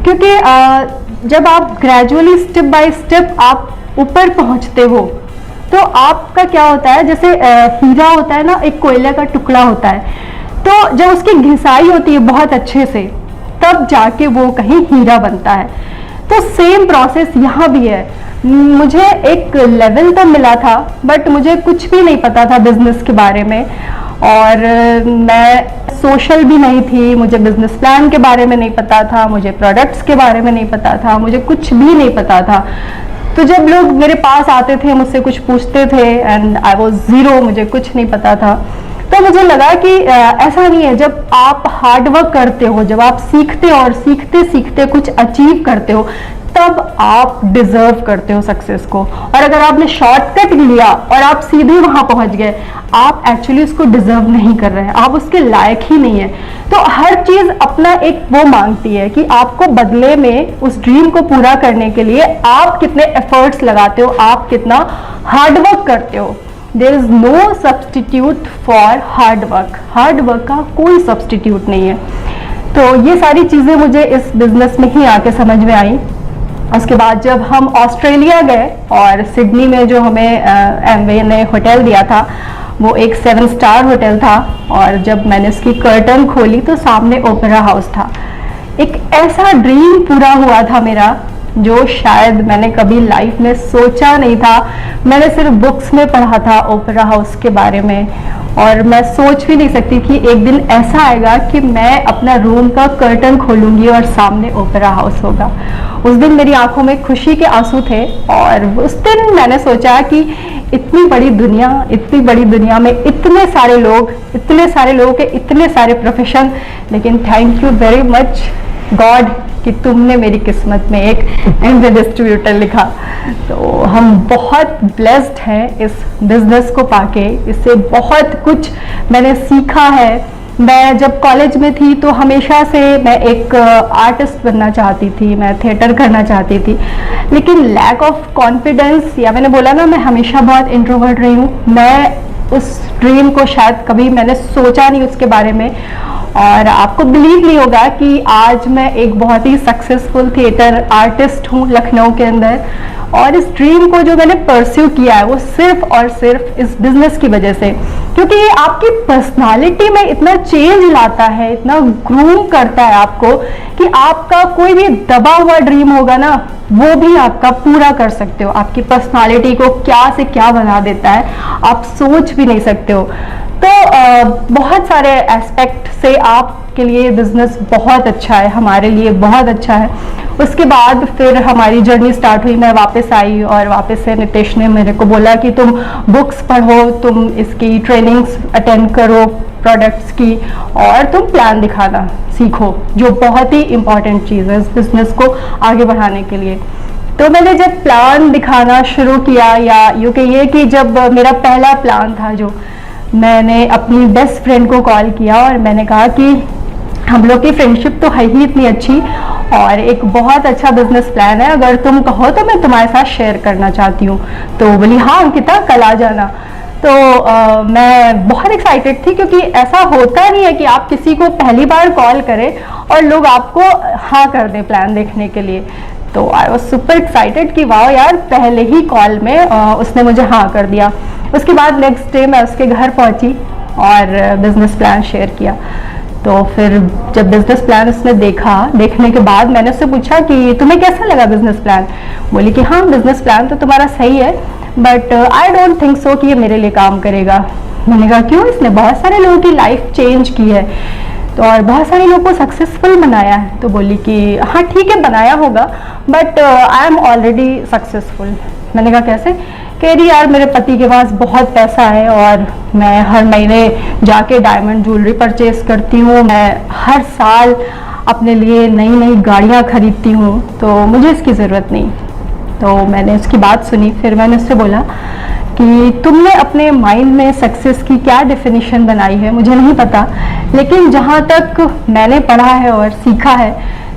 क्योंकि जब आप ग्रेजुअली स्टेप बाय स्टेप आप ऊपर पहुंचते हो तो आपका क्या होता है, जैसे हीरा होता है ना, एक कोयले का टुकड़ा होता है, तो जब उसकी घिसाई होती है बहुत अच्छे से तब जाके वो कहीं हीरा बनता है। तो सेम प्रोसेस यहाँ भी है। मुझे एक लेवल तो मिला था बट मुझे कुछ भी नहीं पता था बिजनेस के बारे में, और मैं सोशल भी नहीं थी, मुझे बिजनेस प्लान के बारे में नहीं पता था, मुझे प्रोडक्ट्स के बारे में नहीं पता था, मुझे कुछ भी नहीं पता था। तो जब लोग मेरे पास आते थे, मुझसे कुछ पूछते थे एंड आई वाज जीरो, मुझे कुछ नहीं पता था, तो मुझे लगा कि ऐसा नहीं है। जब आप हार्डवर्क करते हो, जब आप सीखते हो और सीखते सीखते कुछ अचीव करते हो, तब आप डिजर्व करते हो सक्सेस को। और अगर आपने शॉर्टकट लिया और आप सीधे वहां पहुंच गए, आप एक्चुअली उसको डिजर्व नहीं कर रहे हैं, आप उसके लायक ही नहीं है। तो हर चीज अपना एक वो मांगती है कि आपको बदले में उस ड्रीम को पूरा करने के लिए आप कितने एफर्ट्स लगाते हो, आप कितना हार्डवर्क करते हो। There is no substitute for hard work. Hard work का कोई सब्सटीट्यूट नहीं है। तो ये सारी चीजें मुझे इस बिजनेस में ही आके समझ में आई। उसके बाद जब हम ऑस्ट्रेलिया गए और सिडनी में जो हमें एमवे ने होटल दिया था वो एक 7 स्टार होटल था, और जब मैंने उसकी कर्टन खोली तो सामने ओपेरा हाउस था। एक ऐसा ड्रीम पूरा हुआ था मेरा जो शायद मैंने कभी लाइफ में सोचा नहीं था। मैंने सिर्फ बुक्स में पढ़ा था ओपेरा हाउस के बारे में, और मैं सोच भी नहीं सकती कि एक दिन ऐसा आएगा कि मैं अपना रूम का कर्टन खोलूंगी और सामने ओपेरा हाउस होगा। उस दिन मेरी आंखों में खुशी के आंसू थे, और उस दिन मैंने सोचा कि इतनी बड़ी दुनिया में इतने सारे लोगों के इतने सारे प्रोफेशन, लेकिन thank you very much God कि तुमने मेरी किस्मत में एक एमवे डिस्ट्रीब्यूटर लिखा। तो हम बहुत ब्लेस्ड हैं इस बिजनेस को पाके। इससे बहुत कुछ मैंने सीखा है। मैं जब कॉलेज में थी तो हमेशा से मैं एक आर्टिस्ट बनना चाहती थी, मैं थिएटर करना चाहती थी, लेकिन लैक ऑफ कॉन्फिडेंस, या मैंने बोला ना, मैं हमेशा बहुत इंट्रोवर्ट रही हूँ। मैं उस ड्रीम को शायद कभी मैंने सोचा नहीं उसके बारे में, और आपको बिलीव नहीं होगा कि आज मैं एक बहुत ही सक्सेसफुल थिएटर आर्टिस्ट हूँ लखनऊ के अंदर। और इस ड्रीम को जो मैंने परस्यू किया है वो सिर्फ और सिर्फ इस बिजनेस की वजह से, क्योंकि ये आपकी पर्सनालिटी में इतना चेंज लाता है, इतना ग्रूम करता है आपको कि आपका कोई भी दबा हुआ ड्रीम होगा ना, वो भी आपका पूरा कर सकते हो। आपकी पर्सनालिटी को क्या से क्या बना देता है, आप सोच भी नहीं सकते हो। तो बहुत सारे एस्पेक्ट से आपके लिए बिजनेस बहुत अच्छा है, हमारे लिए बहुत अच्छा है। उसके बाद फिर हमारी जर्नी स्टार्ट हुई, मैं वापस आई, और वापस से नितेश ने मेरे को बोला कि तुम बुक्स पढ़ो, तुम इसकी ट्रेनिंग्स अटेंड करो प्रोडक्ट्स की, और तुम प्लान दिखाना सीखो, जो बहुत ही इंपॉर्टेंट चीज़ है इस बिजनेस को आगे बढ़ाने के लिए। तो मैंने जब प्लान दिखाना शुरू किया, या यूँ कहिए कि जब मेरा पहला प्लान था, जो मैंने अपनी बेस्ट फ्रेंड को कॉल किया और मैंने कहा कि हम लोग की फ्रेंडशिप तो है ही इतनी अच्छी, और एक बहुत अच्छा बिजनेस प्लान है, अगर तुम कहो तो मैं तुम्हारे साथ शेयर करना चाहती हूँ। तो बोली हाँ अंकिता, कल आ जाना। तो मैं बहुत एक्साइटेड थी, क्योंकि ऐसा होता नहीं है कि आप किसी को पहली बार कॉल करें और लोग आपको हाँ कर दें प्लान देखने के लिए। तो आई वॉज सुपर एक्साइटेड कि वाह यार, पहले ही कॉल में उसने मुझे हाँ कर दिया। उसके बाद नेक्स्ट डे मैं उसके घर पहुंची और बिजनेस प्लान शेयर किया। तो फिर जब बिजनेस प्लान उसने देखने के बाद मैंने उससे पूछा कि तुम्हें कैसा लगा बिजनेस प्लान। बोली कि हाँ, बिजनेस प्लान तो तुम्हारा सही है, but I don't think so कि ये मेरे लिए काम करेगा। मैंने कहा क्यों? इसने बहुत सारे लोगों की लाइफ चेंज की है, तो और बहुत सारे लोगों को सक्सेसफुल बनाया है। तो बोली कि हाँ ठीक है, बनाया होगा, but I am already successful. मैंने कहा कैसे? कह रही यार, मेरे पति के पास बहुत पैसा है और मैं हर महीने जाके डायमंड ज्वेलरी परचेज करती हूँ, मैं हर साल अपने लिए नई नई गाड़ियाँ खरीदती हूँ, तो मुझे इसकी ज़रूरत नहीं। तो मैंने उसकी बात सुनी, फिर मैंने उससे बोला कि तुमने अपने माइंड में सक्सेस की क्या डेफिनेशन बनाई है मुझे नहीं पता, लेकिन जहाँ तक मैंने पढ़ा है और सीखा है,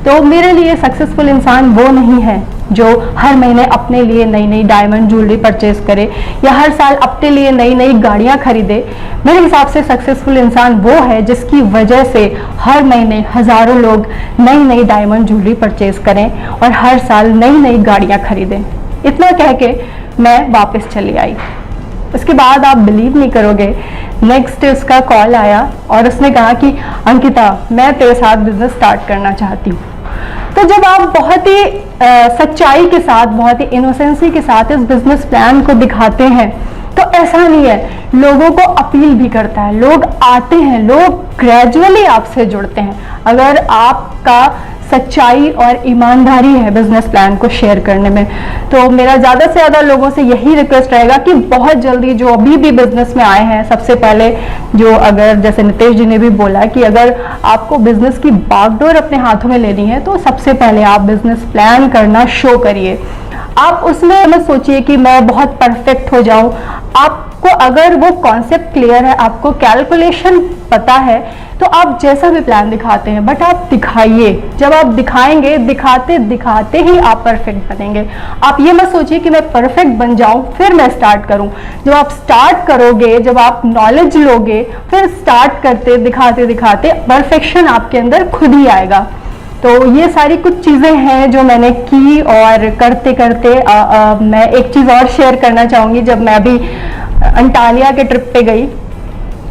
तो मेरे लिए सक्सेसफुल इंसान वो नहीं है जो हर महीने अपने लिए नई नई डायमंड ज्वेलरी परचेज करे या हर साल अपने लिए नई नई गाड़ियाँ खरीदे। मेरे हिसाब से सक्सेसफुल इंसान वो है जिसकी वजह से हर महीने हज़ारों लोग नई नई डायमंड ज्वेलरी परचेज करें और हर साल नई नई गाड़ियाँ खरीदें। इतना कह के मैं वापस चली आई। उसके बाद आप बिलीव नहीं करोगे, नेक्स्ट डे उसका कॉल आया और उसने कहा कि अंकिता, मैं तेरे साथ बिजनेस स्टार्ट करना चाहती हूँ। तो जब आप बहुत ही सच्चाई के साथ, बहुत ही इनोसेंसी के साथ इस बिजनेस प्लान को दिखाते हैं, तो ऐसा नहीं है, लोगों को अपील भी करता है, लोग आते हैं, लोग ग्रेजुअली आपसे जुड़ते हैं अगर आपका सच्चाई और ईमानदारी है बिजनेस प्लान को शेयर करने में। तो मेरा ज़्यादा से ज़्यादा लोगों से यही रिक्वेस्ट रहेगा कि बहुत जल्दी जो अभी भी बिजनेस में आए हैं, सबसे पहले जो, अगर जैसे नितेश जी ने भी बोला कि अगर आपको बिजनेस की बागडोर अपने हाथों में लेनी है तो सबसे पहले आप बिजनेस प्लान करना शो करिए। आप उसमें मत सोचिए कि मैं बहुत परफेक्ट हो जाऊं। आपको अगर वो कॉन्सेप्ट क्लियर है, आपको कैलकुलेशन पता है, तो आप जैसा भी प्लान दिखाते हैं, बट आप दिखाइए। जब आप दिखाएंगे, दिखाते दिखाते ही आप परफेक्ट बनेंगे। आप ये मत सोचिए कि मैं परफेक्ट बन जाऊं फिर मैं स्टार्ट करूं। जब आप स्टार्ट करोगे, जब आप नॉलेज लोगे, फिर स्टार्ट करते दिखाते दिखाते परफेक्शन आपके अंदर खुद ही आएगा। तो ये सारी कुछ चीज़ें हैं जो मैंने की, और करते करते मैं एक चीज़ और शेयर करना चाहूँगी। जब मैं अभी अंटालिया के ट्रिप पे गई,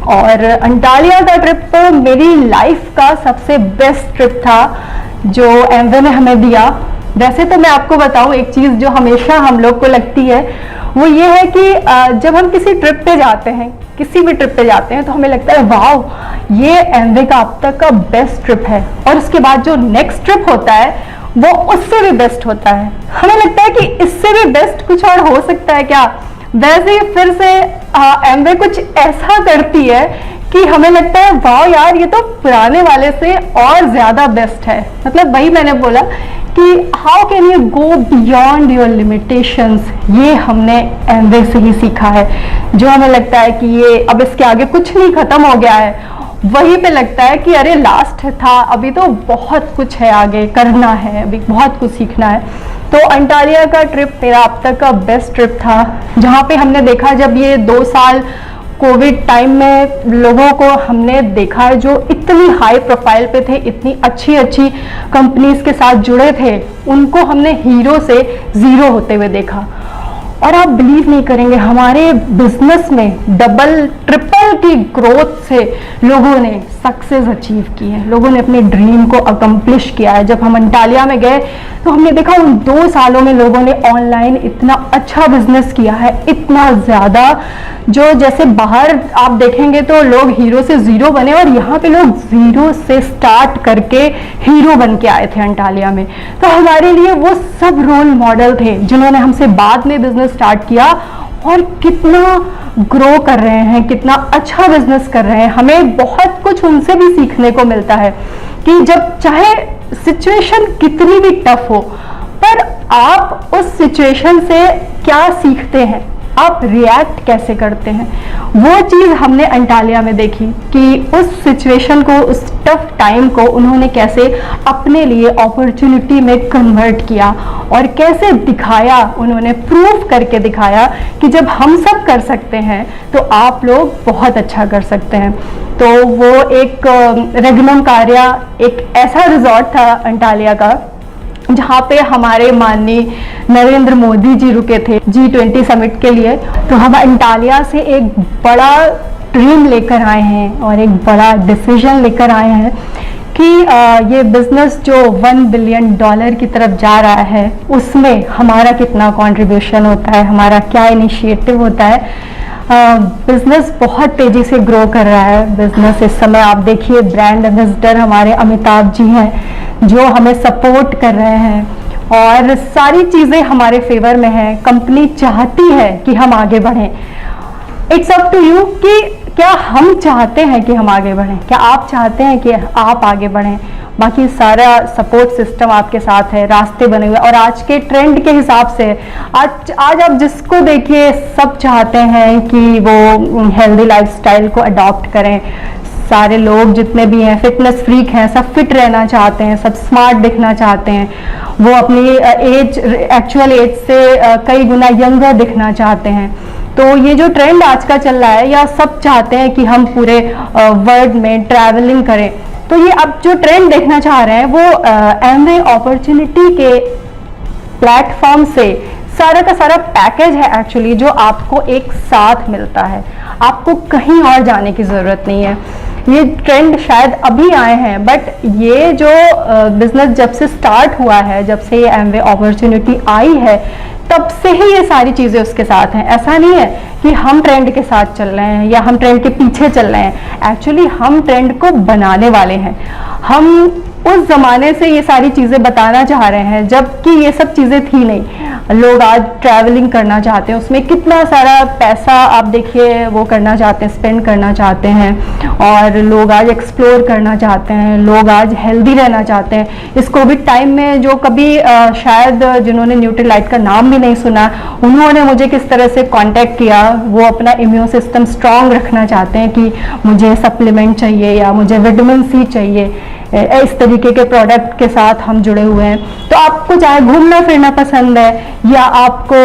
और अंटालिया का ट्रिप मेरी लाइफ का सबसे बेस्ट ट्रिप था जो एमवे ने हमें दिया। वैसे तो मैं आपको बताऊं, एक चीज जो हमेशा हम लोग को लगती है वो ये है कि जब हम किसी ट्रिप पे जाते हैं, किसी भी ट्रिप पे जाते हैं, तो हमें लगता है वाह ये एमवे का अब तक का बेस्ट ट्रिप है, और उसके बाद जो नेक्स्ट ट्रिप होता है वो उससे भी बेस्ट होता है। हमें लगता है कि इससे भी बेस्ट कुछ और हो सकता है क्या। वैसे ही फिर से एमवे कुछ ऐसा करती है कि हमें लगता है वाह यार ये तो पुराने वाले से और ज्यादा बेस्ट है। मतलब वही मैंने बोला कि how can you go beyond your limitations, ये हमने एमवे से ही सीखा है। जो हमें लगता है कि ये अब इसके आगे कुछ नहीं, खत्म हो गया है, वहीं पे लगता है कि अरे लास्ट था, अभी तो बहुत कुछ है आगे करना है, अभी बहुत कुछ सीखना है। तो अंटालिया का ट्रिप मेरा अब तक का बेस्ट ट्रिप था, जहाँ पे हमने देखा जब ये 2 साल कोविड टाइम में लोगों को हमने देखा है जो इतनी हाई प्रोफाइल पे थे, इतनी अच्छी अच्छी कंपनीज के साथ जुड़े थे, उनको हमने हीरो से जीरो होते हुए देखा। और आप बिलीव नहीं करेंगे, हमारे बिजनेस में डबल ट्रिपल की ग्रोथ से लोगों ने सक्सेस अचीव की है, लोगों ने अपने ड्रीम को अकम्प्लिश किया है। जब हम अंटालिया में गए तो हमने देखा उन 2 सालों में लोगों ने ऑनलाइन इतना अच्छा बिजनेस किया है, इतना ज़्यादा, जो जैसे बाहर आप देखेंगे तो लोग हीरो से ज़ीरो बने, और यहाँ पे लोग ज़ीरो से स्टार्ट करके हीरो बन के आए थे अंटालिया में। तो हमारे लिए वो सब रोल मॉडल थे जिन्होंने हमसे बाद में बिजनेस स्टार्ट किया और कितना ग्रो कर रहे हैं, कितना अच्छा बिजनेस कर रहे हैं। हमें बहुत कुछ उनसे भी सीखने को मिलता है कि जब चाहे सिचुएशन कितनी भी टफ हो, पर आप उस सिचुएशन से क्या सीखते हैं, आप रिएक्ट कैसे करते हैं, वो चीज़ हमने अंटालिया में देखी कि उस सिचुएशन को, उस टफ टाइम को उन्होंने कैसे अपने लिए अपॉर्चुनिटी में कन्वर्ट किया और कैसे दिखाया, उन्होंने प्रूव करके दिखाया कि जब हम सब कर सकते हैं तो आप लोग बहुत अच्छा कर सकते हैं। तो वो एक रेगनम कार्या एक ऐसा रिजॉर्ट था अंटालिया का जहाँ पे हमारे माननीय नरेंद्र मोदी जी रुके थे G20 समिट के लिए। तो हम अंटालिया से एक बड़ा ड्रीम लेकर आए हैं और एक बड़ा डिसीजन लेकर आए हैं कि ये बिजनेस जो $1 बिलियन की तरफ जा रहा है उसमें हमारा कितना कंट्रीब्यूशन होता है, हमारा क्या इनिशिएटिव होता है। बिजनेस बहुत तेजी से ग्रो कर रहा है। बिजनेस इस समय आप देखिए ब्रांड एम्बेसडर हमारे अमिताभ जी हैं जो हमें सपोर्ट कर रहे हैं और सारी चीज़ें हमारे फेवर में हैं। कंपनी चाहती है कि हम आगे बढ़ें। इट्स अप टू यू कि क्या हम चाहते हैं कि हम आगे बढ़ें, क्या आप चाहते हैं कि आप आगे बढ़ें। बाकी सारा सपोर्ट सिस्टम आपके साथ है, रास्ते बने हुए। और आज के ट्रेंड के हिसाब से आज आप जिसको देखिए सब चाहते हैं कि वो हेल्दी लाइफस्टाइल को अडॉप्ट करें। सारे लोग जितने भी हैं फिटनेस फ्रीक हैं, सब फिट रहना चाहते हैं, सब स्मार्ट दिखना चाहते हैं, वो अपनी एज एक्चुअल एज से कई गुना यंगर दिखना चाहते हैं। तो ये जो ट्रेंड आज का चल रहा है, या सब चाहते हैं कि हम पूरे वर्ल्ड में ट्रैवलिंग करें, तो ये अब जो ट्रेंड देखना चाह रहे हैं वो एमवे अपॉर्चुनिटी के प्लेटफॉर्म से सारा का सारा पैकेज है एक्चुअली, जो आपको एक साथ मिलता है, आपको कहीं और जाने की ज़रूरत नहीं है। ये ट्रेंड शायद अभी आए हैं, बट ये जो बिजनेस जब से स्टार्ट हुआ है, जब से ये एमवे अपॉर्चुनिटी आई है, तब से ही ये सारी चीज़ें उसके साथ हैं। ऐसा नहीं है कि हम ट्रेंड के साथ चल रहे हैं या हम ट्रेंड के पीछे चल रहे हैं। एक्चुअली हम ट्रेंड को बनाने वाले हैं। हम उस ज़माने से ये सारी चीज़ें बताना चाह रहे हैं जबकि ये सब चीज़ें थी नहीं। लोग आज ट्रैवलिंग करना चाहते हैं, उसमें कितना सारा पैसा आप देखिए वो करना चाहते हैं, स्पेंड करना चाहते हैं, और लोग आज एक्सप्लोर करना चाहते हैं, लोग आज हेल्दी रहना चाहते हैं। इस कोविड टाइम में जो कभी शायद जिन्होंने न्यूट्रीलाइट का नाम भी नहीं सुना, उन्होंने मुझे किस तरह से कांटेक्ट किया, वो अपना इम्यून सिस्टम स्ट्रांग रखना चाहते हैं कि मुझे सप्लीमेंट चाहिए या मुझे विटामिन सी चाहिए। इस तरीके के प्रोडक्ट के साथ हम जुड़े हुए हैं। तो आपको चाहे घूमना फिरना पसंद है, या आपको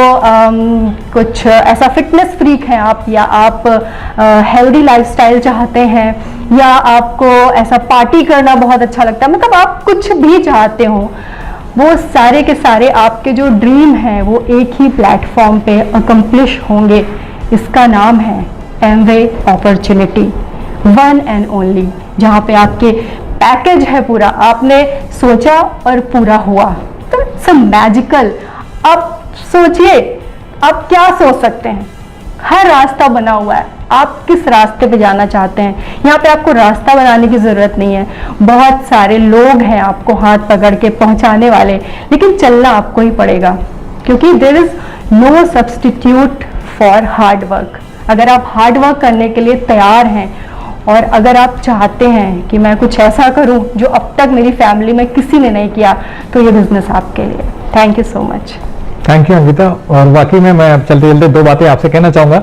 कुछ ऐसा फिटनेस फ्रीक है आप, या आप हेल्दी लाइफस्टाइल चाहते हैं, या आपको ऐसा पार्टी करना बहुत अच्छा लगता है, मतलब आप कुछ भी चाहते हो, वो सारे के सारे आपके जो ड्रीम हैं वो एक ही प्लेटफॉर्म पे अकम्प्लिश होंगे। इसका नाम है Amway opportunity, one and only, जहाँ पे आपके पैकेज है पूरा, आपने सोचा और पूरा हुआ। तो इट्स अ मैजिकल। अब सोचिए, आप क्या सोच सकते हैं, हर रास्ता बना हुआ है, आप किस रास्ते पे जाना चाहते हैं। यहाँ पे आपको रास्ता बनाने की जरूरत नहीं है, बहुत सारे लोग हैं आपको हाथ पकड़ के पहुंचाने वाले, लेकिन चलना आपको ही पड़ेगा, क्योंकि there is no substitute for hard work. अगर आप हार्ड वर्क करने के लिए तैयार हैं और अगर आप चाहते हैं कि मैं कुछ ऐसा करूं जो अब तक मेरी फैमिली में किसी ने नहीं किया, तो ये बिजनेस आपके लिए। Thank you so much. Thank you Ankita. और वाकई में मैं चलते चलते दो बातें आपसे कहना चाहूँगा।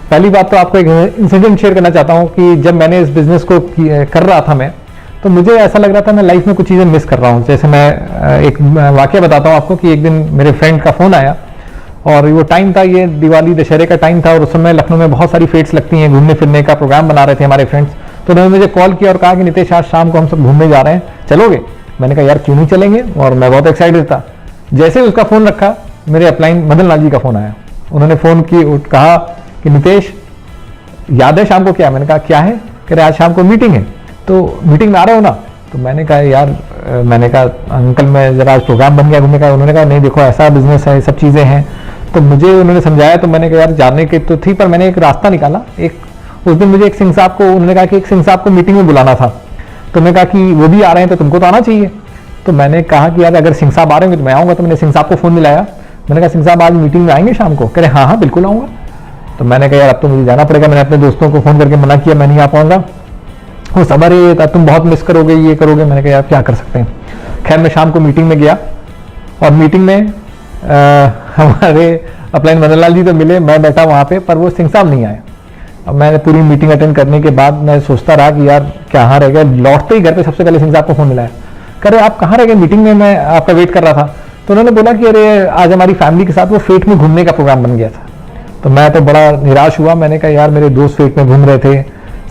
पहली बात तो आपको एक इंसिडेंट शेयर करना चाहता हूँ कि जब मैंने इस बिज़नेस को कर रहा था मैं, तो मुझे ऐसा लग रहा था मैं लाइफ में कुछ चीज़ें मिस कर रहा हूँ। जैसे मैं एक वाक़या बताता हूँ आपको कि एक दिन मेरे फ्रेंड का फ़ोन आया और वो टाइम था, ये दिवाली दशहरे का टाइम था और उस समय लखनऊ में बहुत सारी फेट्स लगती हैं, घूमने फिरने का प्रोग्राम बना रहे थे हमारे फ्रेंड्स। तो उन्होंने मुझे कॉल किया और कहा कि नितेश आज शाम को हम सब घूमने जा रहे हैं, चलोगे? मैंने कहा यार क्यों नहीं चलेंगे, और मैं बहुत एक्साइटेड था। जैसे ही उसका फ़ोन रखा, मेरे अपलाइन मदन लाल जी का फ़ोन आया। उन्होंने फ़ोन की, कहा कि नितेश याद है शाम को क्या? मैंने कहा क्या है? कह रहे आज शाम को मीटिंग है, तो मीटिंग में आ रहे हो ना? तो मैंने कहा यार, मैंने कहा अंकल मैं जरा आज प्रोग्राम बन गया घूमने का। उन्होंने कहा नहीं देखो ऐसा बिजनेस है, सब चीज़ें हैं। तो मुझे उन्होंने समझाया, तो मैंने कहा यार जाने की तो थी, पर मैंने एक रास्ता निकाला। एक उस दिन मुझे एक सिंह साहब को, उन्होंने कहा कि एक सिंह साहब को मीटिंग में बुलाना था। तो मैंने कहा कि वो भी आ रहे हैं तो तुमको तो आना चाहिए। तो मैंने कहा कि यार अगर सिंह साहब आ रहे होंगे तो मैं आऊँगा। तो मैंने सिंह साहब को फ़ोन मिलाया, मैंने कहा सिंह साहब आज मीटिंग में आएंगे शाम को? कह रहे हाँ हाँ बिल्कुल आऊँगा। तो मैंने कहा यार अब तो मुझे जाना पड़ेगा। मैंने अपने दोस्तों को फ़ोन करके मना किया, मैं नहीं आ पाऊँगा। वो सब अरे तुम बहुत मिस करोगे, ये करोगे। मैंने कहा यार क्या कर सकते हैं। खैर मैं शाम को मीटिंग में गया और मीटिंग में हमारे अपलाइन मदन लाल जी तो मिले, मैं बैठा वहाँ पे, पर वो सिंह साहब नहीं आए। अब मैंने पूरी मीटिंग अटेंड करने के बाद मैं सोचता रहा कि यार कहाँ रह गए। लौटते ही घर पे सबसे पहले सिंह साहब को फ़ोन मिलाया, कह रहे आप कहाँ रह गए? मीटिंग में मैं आपका वेट कर रहा था। तो उन्होंने बोला कि अरे आज हमारी फैमिली के साथ वो फेट में घूमने का प्रोग्राम बन गया था। तो मैं तो बड़ा निराश हुआ। मैंने कहा यार मेरे दोस्त फेट में घूम रहे थे,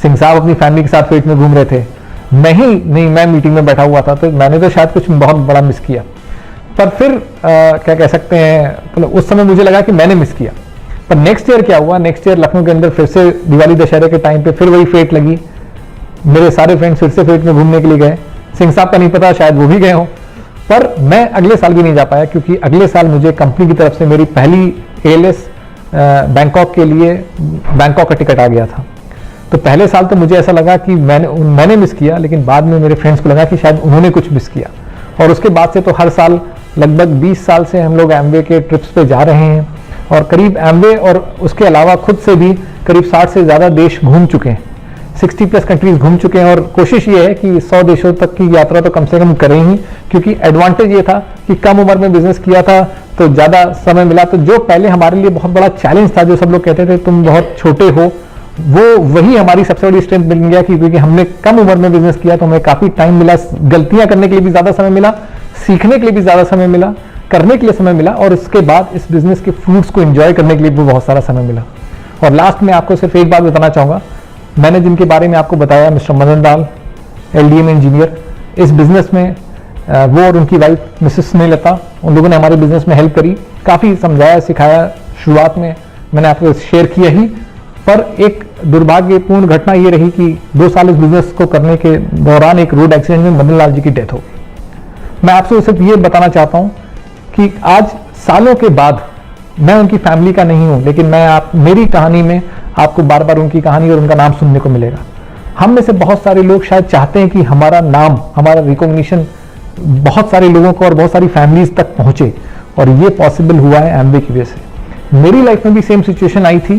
सिंह साहब अपनी फैमिली के साथ फेट में घूम रहे थे, नहीं मैं मीटिंग में बैठा हुआ था। तो मैंने तो शायद कुछ बहुत बड़ा मिस किया। पर फिर क्या कह सकते हैं, मतलब उस समय मुझे लगा कि मैंने मिस किया। पर नेक्स्ट ईयर क्या हुआ, नेक्स्ट ईयर लखनऊ के अंदर फिर से दिवाली दशहरे के टाइम पे फिर वही फेट लगी। मेरे सारे फ्रेंड्स फिर से फेट में घूमने के लिए गए। सिंह साहब का नहीं पता, शायद वो भी गए हों। पर मैं अगले साल भी नहीं जा पाया, क्योंकि अगले साल मुझे कंपनी की तरफ से मेरी पहली ALS बैंकॉक के लिए बैंकॉक का टिकट आ गया था। तो पहले साल तो मुझे ऐसा लगा कि मैंने मिस किया, लेकिन बाद में मेरे फ्रेंड्स को लगा कि शायद उन्होंने कुछ मिस किया। और उसके बाद से तो हर साल लगभग 20 साल से हम लोग एमवे के ट्रिप्स पे जा रहे हैं और करीब एमवे और उसके अलावा खुद से भी करीब 60 से ज़्यादा देश घूम चुके हैं, 60+ कंट्रीज घूम चुके हैं। और कोशिश ये है कि 100 देशों तक की यात्रा तो कम से कम करें ही, क्योंकि एडवांटेज ये था कि कम उम्र में बिजनेस किया था तो ज़्यादा समय मिला। तो जो पहले हमारे लिए बहुत बड़ा चैलेंज था, जो सब लोग कहते थे तुम बहुत छोटे हो, वो वही हमारी सबसे बड़ी स्ट्रेंथ बन गया, क्योंकि हमने कम उम्र में बिजनेस किया तो हमें काफ़ी टाइम मिला, गलतियां करने के लिए भी ज़्यादा समय मिला, सीखने के लिए भी ज़्यादा समय मिला, करने के लिए समय मिला, और इसके बाद इस बिजनेस के फ्रूट्स को एंजॉय करने के लिए भी बहुत सारा समय मिला। और लास्ट में आपको सिर्फ एक बात बताना चाहूँगा, मैंने जिनके बारे में आपको बताया, mister Madan Lal LDM engineer, इस बिजनेस में वो और उनकी वाइफ मिसेस स्नेहलता, उन लोगों ने हमारे बिजनेस में हेल्प करी, काफ़ी समझाया सिखाया। शुरुआत में मैंने आपको शेयर किया ही, पर एक दुर्भाग्यपूर्ण घटना ये रही कि 2 साल इस बिजनेस को करने के दौरान एक रोड एक्सीडेंट में मदन लाल जी की डेथ हो गई। मैं आपसे सिर्फ ये बताना चाहता हूँ कि आज सालों के बाद मैं उनकी फैमिली का नहीं हूँ, लेकिन मेरी कहानी में आपको बार बार उनकी कहानी और उनका नाम सुनने को मिलेगा। हम में से बहुत सारे लोग शायद चाहते हैं कि हमारा नाम, हमारा रिकॉग्निशन बहुत सारे लोगों को और बहुत सारी फैमिलीज तक पहुंचे, और ये पॉसिबल हुआ है एमवे की वजह से। मेरी लाइफ में भी सेम सिचुएशन आई थी,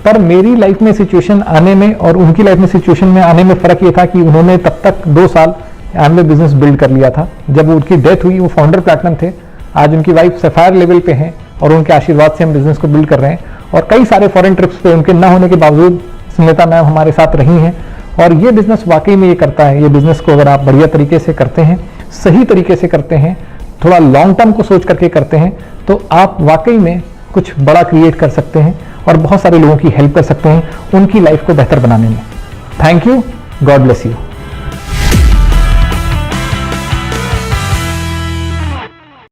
पर मेरी लाइफ में सिचुएशन आने में और उनकी लाइफ में सिचुएशन में आने में फ़र्क ये था कि उन्होंने तब तक 2 साल एमवे बिजनेस बिल्ड कर लिया था। जब उनकी डेथ हुई, वो फाउंडर प्लैटिनम थे, आज उनकी वाइफ सफायर लेवल पे हैं, और उनके आशीर्वाद से हम बिजनेस को बिल्ड कर रहे हैं। और कई सारे फॉरेन ट्रिप्स पे उनके ना होने के बावजूद स्नेहलता मैम हमारे साथ रही हैं। और ये बिजनेस वाकई में ये करता है, ये बिजनेस को अगर आप बढ़िया तरीके से करते हैं, सही तरीके से करते हैं, थोड़ा लॉन्ग टर्म को सोच करके करते हैं, तो आप वाकई में कुछ बड़ा क्रिएट कर सकते हैं और बहुत सारे लोगों की हेल्प कर सकते हैं उनकी लाइफ को बेहतर बनाने में। Thank you, God bless you.